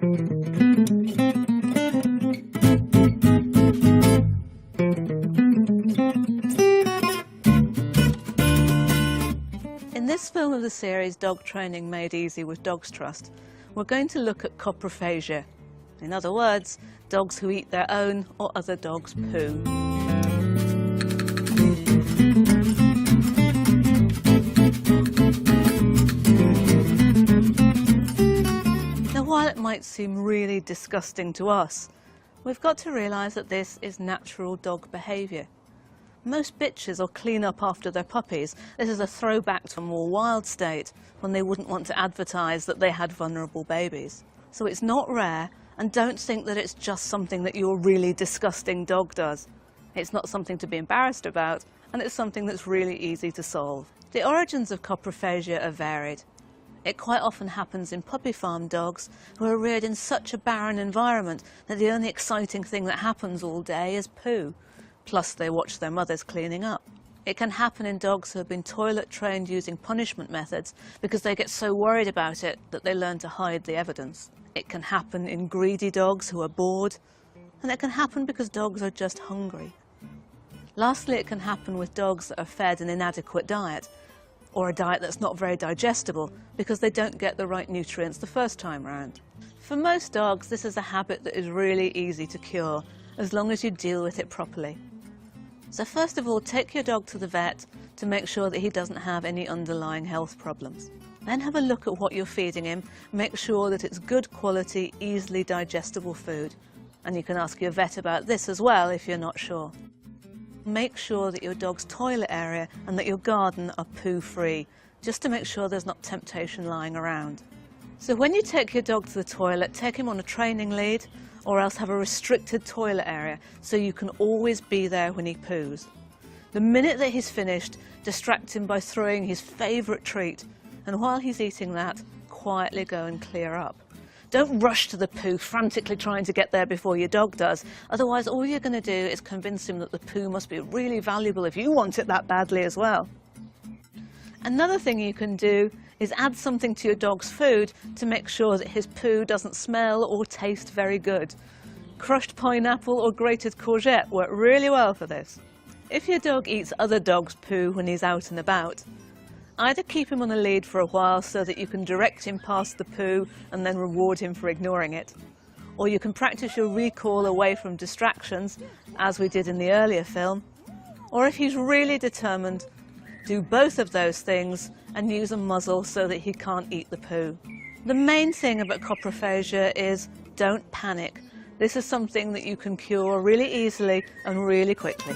In this film of the series Dog Training Made Easy with Dogs Trust, we're going to look at coprophagia. In other words, dogs who eat their own or other dogs' poo. Now, while it might seem really disgusting to us, we've got to realise that this is natural dog behaviour. Most bitches will clean up after their puppies. This is a throwback to a more wild state when they wouldn't want to advertise that they had vulnerable babies. So it's not rare, and don't think that it's just something that your really disgusting dog does. It's not something to be embarrassed about, and it's something that's really easy to solve. The origins of coprophagia are varied. It quite often happens in puppy farm dogs who are reared in such a barren environment that the only exciting thing that happens all day is poo. Plus they watch their mothers cleaning up. It can happen in dogs who have been toilet trained using punishment methods because they get so worried about it that they learn to hide the evidence. It can happen in greedy dogs who are bored, and it can happen because dogs are just hungry. Lastly, it can happen with dogs that are fed an inadequate diet, or a diet that's not very digestible because they don't get the right nutrients the first time round. For most dogs, this is a habit that is really easy to cure as long as you deal with it properly. So first of all, take your dog to the vet to make sure that he doesn't have any underlying health problems. Then have a look at what you're feeding him, make sure that it's good quality, easily digestible food. And you can ask your vet about this as well if you're not sure. Make sure that your dog's toilet area and that your garden are poo-free, just to make sure there's not temptation lying around. So when you take your dog to the toilet, take him on a training lead, or else have a restricted toilet area so you can always be there when he poos. The minute that he's finished, distract him by throwing his favourite treat, and while he's eating that, quietly go and clear up. Don't rush to the poo, frantically trying to get there before your dog does, otherwise all you're going to do is convince him that the poo must be really valuable if you want it that badly as well. Another thing you can do is add something to your dog's food to make sure that his poo doesn't smell or taste very good. Crushed pineapple or grated courgette work really well for this. If your dog eats other dogs' poo when he's out and about, either keep him on a lead for a while so that you can direct him past the poo and then reward him for ignoring it, or you can practice your recall away from distractions, as we did in the earlier film, or if he's really determined, do both of those things and use a muzzle so that he can't eat the poo. The main thing about coprophagia is don't panic. This is something that you can cure really easily and really quickly.